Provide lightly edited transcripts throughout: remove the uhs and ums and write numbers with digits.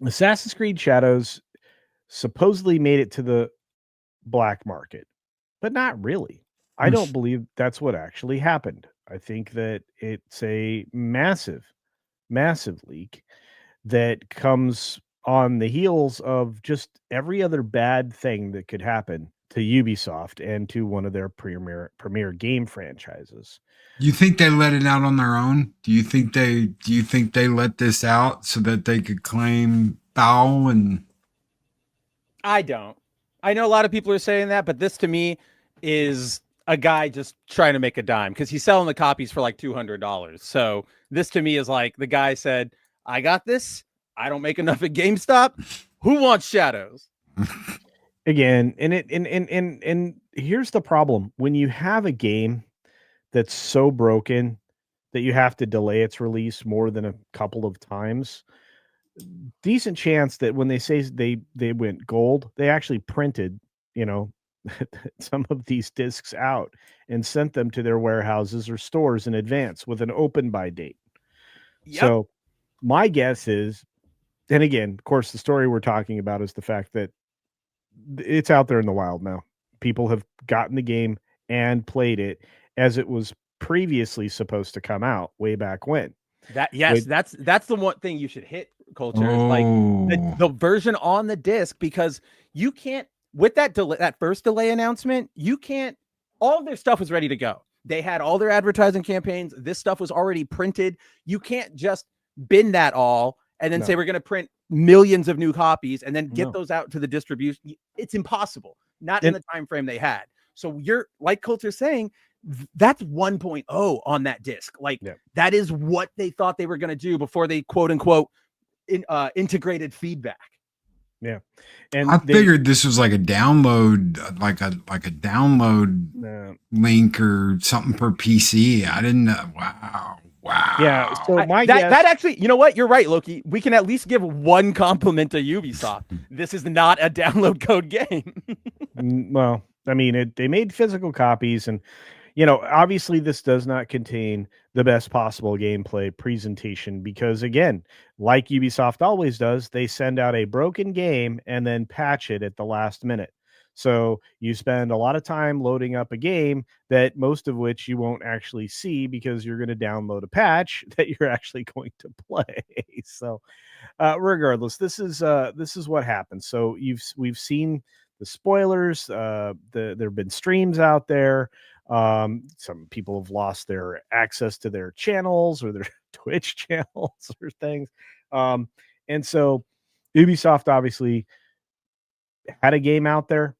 Assassin's Creed Shadows supposedly made it to the black market, but not really. I don't believe that's what actually happened. I think that it's a massive, massive leak that comes on the heels of just every other bad thing that could happen to Ubisoft and to one of their premier game franchises. You think they let it out on their own? Do you think they let this out so that they could claim foul and I don't. I know a lot of people are saying that, but this to me is a guy just trying to make a dime because he's selling the copies for like $200. So this to me is like the guy said, I got this. I don't make enough at GameStop. Who wants Shadows? Again, and here's the problem. When you have a game that's so broken that you have to delay its release more than a couple of times, decent chance that when they say they went gold, they actually printed, you know, some of these discs out and sent them to their warehouses or stores in advance with an open by date. Yep. So my guess is, and again, of course, the story we're talking about is the fact that it's out there in the wild now. People have gotten the game and played it as it was previously supposed to come out way back when. That's the one thing you should hit, Culture, is like the version on the disc, because you can't, with that first delay announcement, you can't, all of their stuff was ready to go. They had all their advertising campaigns. This stuff was already printed. You can't just bin that all and then say we're going to print millions of new copies and then get those out to the distribution. It's impossible. Not in the time frame they had. So you're, like Culture saying, that's 1.0 on that disc. Like that is what they thought they were going to do before they quote unquote integrated feedback. Yeah. And I figured this was like a download, like a download link or something for PC. I didn't know. Wow. Yeah. So that actually, you know what? You're right, Loki. We can at least give one compliment to Ubisoft. This is not a download code game. Well, I mean, they made physical copies, and obviously this does not contain the best possible gameplay presentation because, again, like Ubisoft always does, they send out a broken game and then patch it at the last minute. So you spend a lot of time loading up a game that most of which you won't actually see because you're going to download a patch that you're actually going to play. So regardless, this is what happens. So we've seen the spoilers. There have been streams out there. Some people have lost their access to their channels or their Twitch channels or things. And so Ubisoft obviously had a game out there.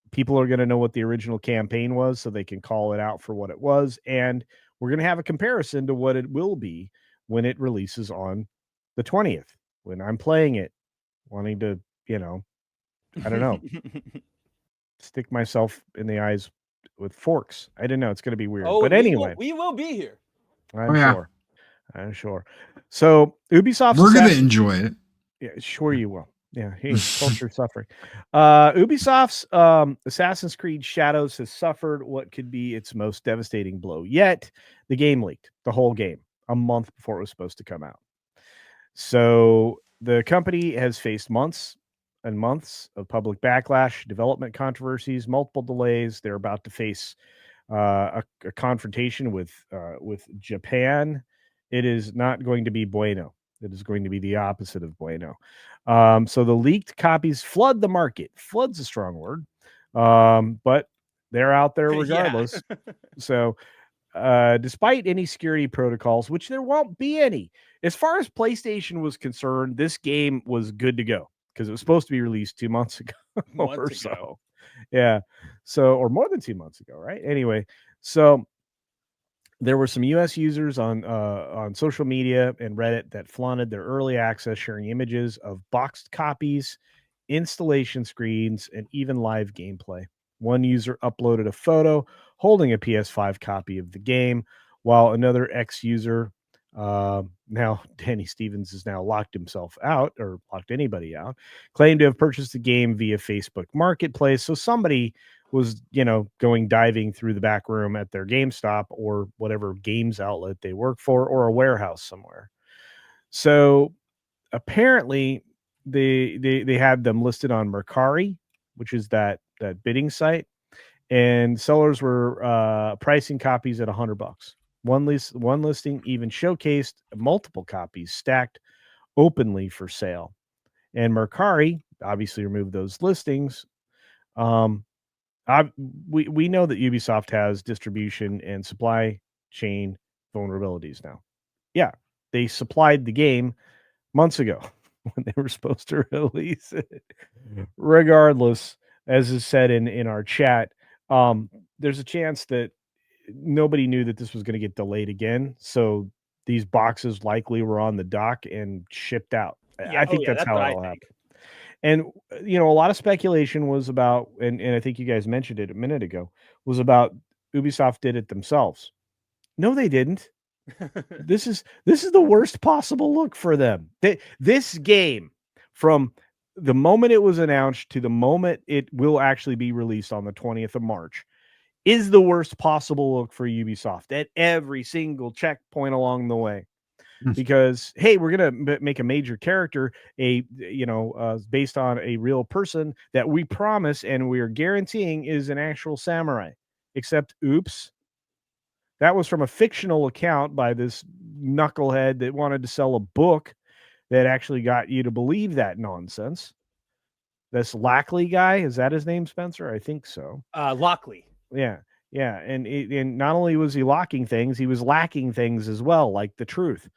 People are going to know what the original campaign was so they can call it out for what it was. And we're going to have a comparison to what it will be when it releases on the 20th, when I'm playing it, wanting to, I don't know, stick myself in the eyes with forks. I didn't know. It's going to be weird. But anyway, we will be here. I'm sure. So Ubisoft, we're going to enjoy it. Yeah, sure you will. Yeah, hey, culture suffering. Ubisoft's Assassin's Creed Shadows has suffered what could be its most devastating blow yet. The game leaked, the whole game, a month before it was supposed to come out. So the company has faced months and months of public backlash, development controversies, multiple delays. They're about to face a confrontation with Japan. It is not going to be bueno. It is going to be the opposite of bueno. So the leaked copies flood the market. Flood's a strong word, but they're out there regardless. So despite any security protocols, which there won't be any, as far as PlayStation was concerned, this game was good to go because it was supposed to be released 2 months ago or so. Yeah. So, or more than 2 months ago, right? Anyway, so there were some US users on social media and Reddit that flaunted their early access, sharing images of boxed copies, installation screens, and even live gameplay. One user uploaded a photo holding a PS5 copy of the game, while another ex-user, now Danny Stevens has now locked himself out, or locked anybody out, claimed to have purchased the game via Facebook Marketplace. So somebody was, going diving through the back room at their GameStop or whatever games outlet they work for, or a warehouse somewhere. So apparently they had them listed on Mercari, which is that bidding site, and sellers were pricing copies at $100. One listing even showcased multiple copies stacked openly for sale, and Mercari obviously removed those listings. We know that Ubisoft has distribution and supply chain vulnerabilities now. Yeah, they supplied the game months ago when they were supposed to release it. Regardless, as is said in our chat, there's a chance that nobody knew that this was going to get delayed again. So these boxes likely were on the dock and shipped out. Yeah, I think that's how what it all happened. And a lot of speculation was about, and I think you guys mentioned it a minute ago, was about Ubisoft did it themselves. No, they didn't. This is the worst possible look for them. This game, from the moment it was announced to the moment it will actually be released on the 20th of March, is the worst possible look for Ubisoft at every single checkpoint along the way. Because hey, we're gonna make a major character based on a real person that we promise and we are guaranteeing is an actual samurai. Except, oops, that was from a fictional account by this knucklehead that wanted to sell a book that actually got you to believe that nonsense. This Lackley guy, is that his name, Spencer? I think so. Lockley. Yeah. And not only was he locking things, he was lacking things as well, like the truth.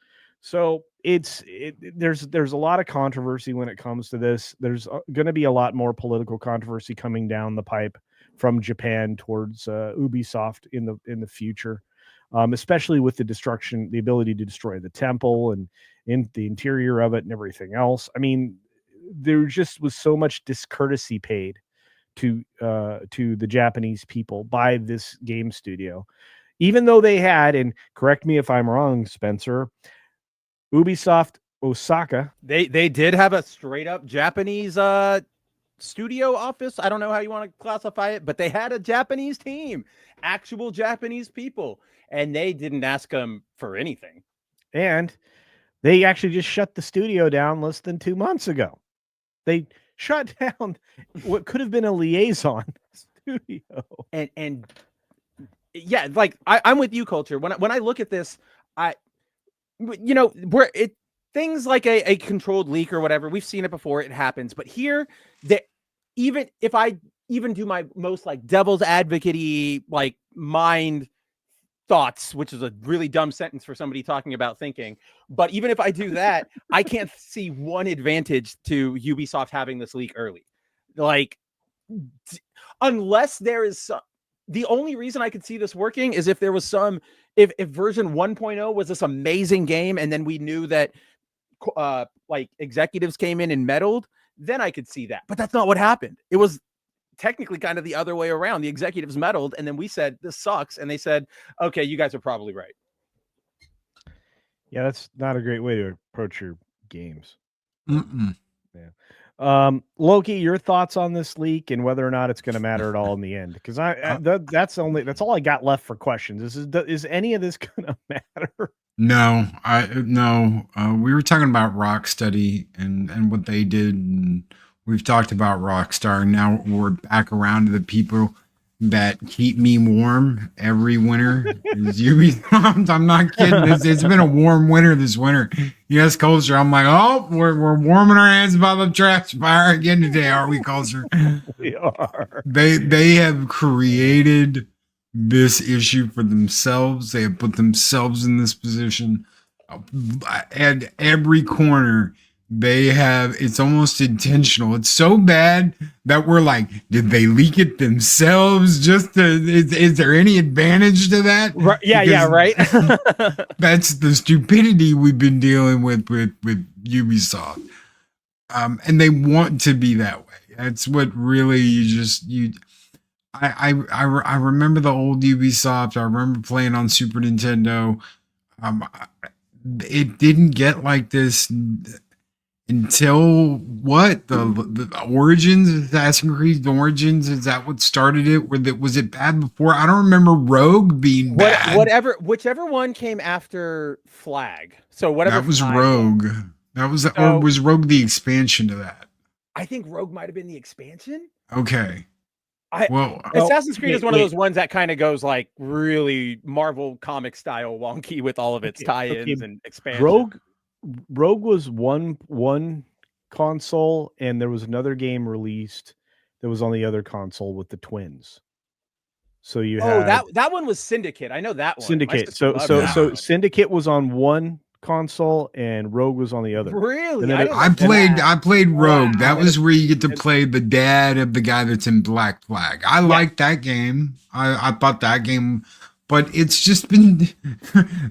So there's a lot of controversy when it comes to this. There's going to be a lot more political controversy coming down the pipe from Japan towards Ubisoft in the future, especially with the ability to destroy the temple and in the interior of it and everything else. I mean, there just was so much discourtesy paid to the Japanese people by this game studio, even though they had, and correct me if I'm wrong, Spencer, Ubisoft Osaka. They did have a straight up Japanese studio office. I don't know how you want to classify it, but they had a Japanese team, actual Japanese people, and they didn't ask them for anything. And they actually just shut the studio down less than 2 months ago. They shut down what could have been a liaison studio. And yeah, like I'm with you, Culture. When I look at this, things like a controlled leak or whatever, we've seen it before, it happens. But here, that even if I even do my most like devil's advocate-y like mind thoughts, which is a really dumb sentence for somebody talking about thinking, but even if I do that, I can't see one advantage to Ubisoft having this leak early. Like, unless there is some, the only reason I could see this working is if there was if version 1.0 was this amazing game and then we knew that like executives came in and meddled, then I could see that. But that's not what happened. It was technically kind of the other way around. The executives meddled and then we said this sucks, and they said, okay, you guys are probably right. Yeah, that's not a great way to approach your games. Mm-mm. Yeah. Loki, your thoughts on this leak and whether or not it's going to matter at all in the end? Because that's all I got left for questions. Is any of this going to matter? No. We were talking about Rocksteady and what they did, and we've talked about Rockstar. Now we're back around to the people that keep me warm every winter. Is Ubisoft. I'm not kidding. It's been a warm winter this winter. Yes, Culture. I'm like, oh, we're warming our hands by the trash fire again today, are we, Culture? We are. They have created this issue for themselves. They have put themselves in this position. At every corner, they have, it's almost intentional. It's so bad that we're like, did they leak it themselves? Is there any advantage to that? Right, yeah, right. That's the stupidity we've been dealing with Ubisoft. And they want to be that way. That's what really I remember the old Ubisoft. I remember playing on Super Nintendo. It didn't get like this until what, the Origins, Assassin's Creed Origins. Is that what started it? Was it bad before? I don't remember Rogue being bad. Whichever one came after Flag. So whatever that was Rogue. That was, or was Rogue the expansion to that? I think Rogue might have been the expansion. Okay. Assassin's Creed is one of those ones that kind of goes like really Marvel comic style wonky with all of its tie-ins and expansions. Rogue was one console, and there was another game released that was on the other console with the twins. So you had that one was Syndicate. I know that one. Syndicate. So Syndicate was on one console and Rogue was on the other. Really? I played Rogue. That was where you get to play the dad of the guy that's in Black Flag. I liked that game. I thought that game, but it's just been,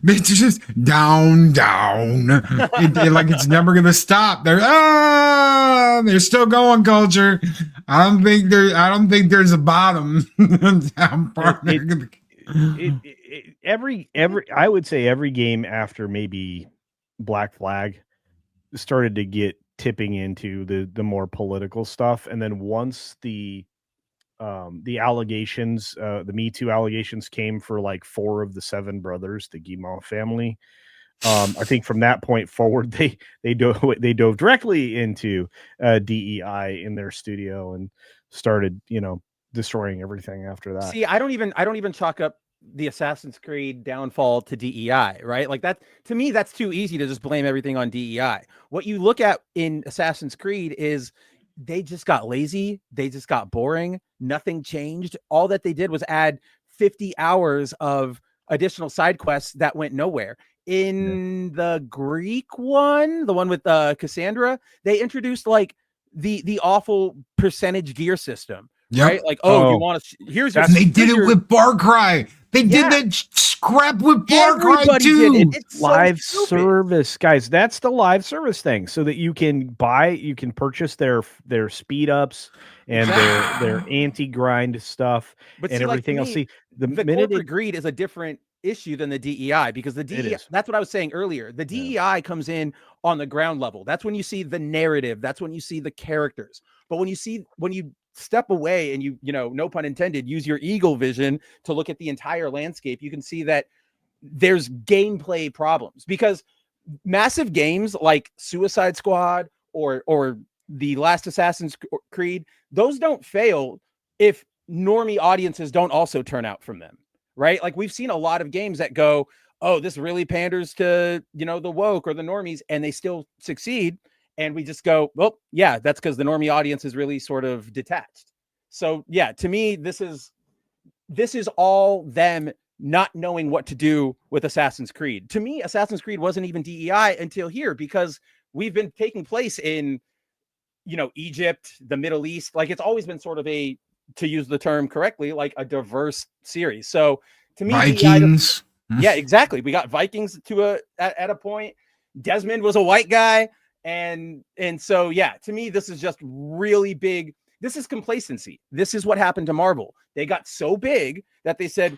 it's just down. Like it's never gonna stop. They're still going, culture. I don't think there's a bottom. I would say every game after maybe Black Flag started to get tipping into the more political stuff, and then once the allegations, the Me Too allegations came for like 4 of the 7 brothers, the Guimau family. I think from that point forward, they dove directly into DEI in their studio and started, destroying everything after that. See, I don't even chalk up the Assassin's Creed downfall to DEI, right? Like that, to me, that's too easy to just blame everything on DEI. What you look at in Assassin's Creed is they just got lazy. They just got boring. Nothing changed. All that they did was add 50 hours of additional side quests that went nowhere. In the Greek one, the one with Cassandra, they introduced like the awful percentage gear system. Yep. Right? Like, you want to, here's your, they did it with Far Cry. They did that crap with Far Cry too. It's live service, guys. That's the live service thing, so that you can purchase their speed ups and their anti-grind stuff and everything else. See, the corporate greed is a different issue than the DEI, because the DEI, that's what I was saying earlier. The DEI comes in on the ground level. That's when you see the narrative. That's when you see the characters. But when you step away and you no pun intended, use your eagle vision to look at the entire landscape, you can see that there's gameplay problems, because massive games like Suicide Squad or the last Assassin's Creed, those don't fail if normie audiences don't also turn out from them, right? Like we've seen a lot of games that go, oh, this really panders to, the woke or the normies, and they still succeed. And we just go, well, yeah, that's because the normie audience is really sort of detached. So yeah, to me, this is all them not knowing what to do with Assassin's Creed. To me, Assassin's Creed wasn't even DEI until here, because we've been taking place in, Egypt, the Middle East. Like it's always been sort of to use the term correctly, like a diverse series. So to me, Vikings. Yeah, exactly. We got Vikings at a point. Desmond was a white guy. And so, yeah, to me, this is just really big. This is complacency. This is what happened to Marvel. They got so big that they said,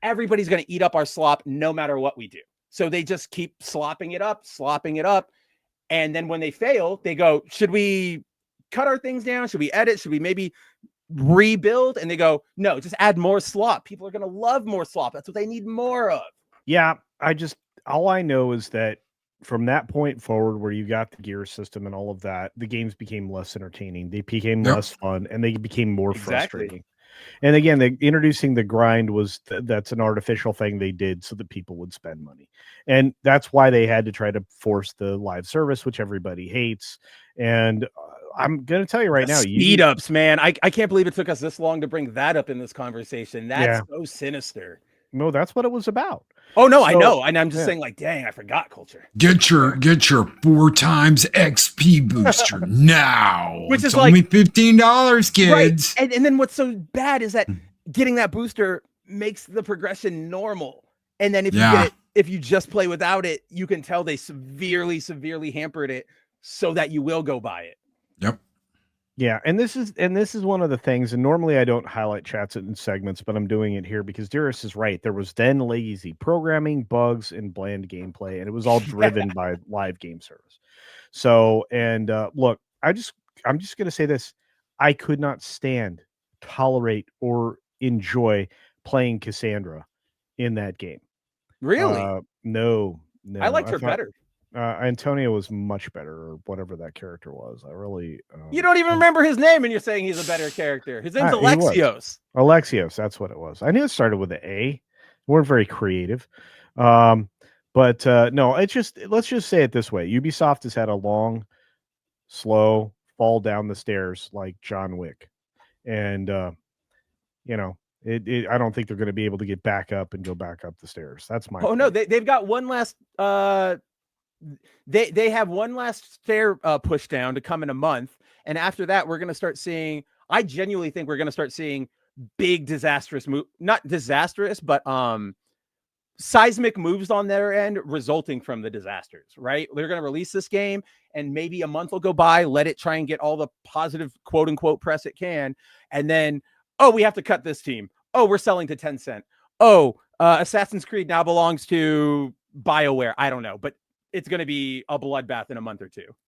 everybody's going to eat up our slop no matter what we do. So they just keep slopping it up. And then when they fail, they go, should we cut our things down? Should we edit? Should we maybe rebuild? And they go, no, just add more slop. People are going to love more slop. That's what they need more of. Yeah, all I know is that from that point forward, where you got the gear system and all of that, the games became less entertaining. They became less fun, and they became more frustrating. And again, introducing the grind that's an artificial thing they did so that people would spend money. And that's why they had to try to force the live service, which everybody hates. And I'm going to tell you right now, speed ups, man. I can't believe it took us this long to bring that up in this conversation. That's so sinister. No, that's what it was about. Oh no, I know, and I'm just saying, like, dang, I forgot culture. Get your 4 times XP booster now, which is only $15, kids. Right. And then what's so bad is that getting that booster makes the progression normal, and then if you just play without it, you can tell they severely hampered it so that you will go buy it. Yep. Yeah, and this is one of the things, and normally I don't highlight chats in segments, but I'm doing it here because Darius is right. There was then lazy programming, bugs, and bland gameplay, and it was all driven by live game service. So, and look, I'm just going to say this. I could not tolerate, or enjoy playing Cassandra in that game. Really? No. I liked her better. Antonio was much better, or whatever that character was. I really. You don't even remember his name, and you're saying he's a better character. His name's He was. Alexios. Alexios, that's what it was. I knew it started with an A. We're very creative. But no, it's just, let's just say it this way. Ubisoft has had a long, slow fall down the stairs like John Wick. And you know, I don't think they're going to be able to get back up and go back up the stairs. That's my no, they've got one last they have one last stair push down to come in a month, and after that we're going to start seeing, I genuinely think we're going to start seeing big disastrous move, not disastrous, but seismic moves on their end resulting from the disasters, right? They're going to release this game and maybe a month will go by, let it try and get all the positive quote unquote press it can, and then, oh, we have to cut this team. Oh, we're selling to Tencent. Oh, Assassin's Creed now belongs to BioWare. I don't know, but it's going to be a bloodbath in a month or two.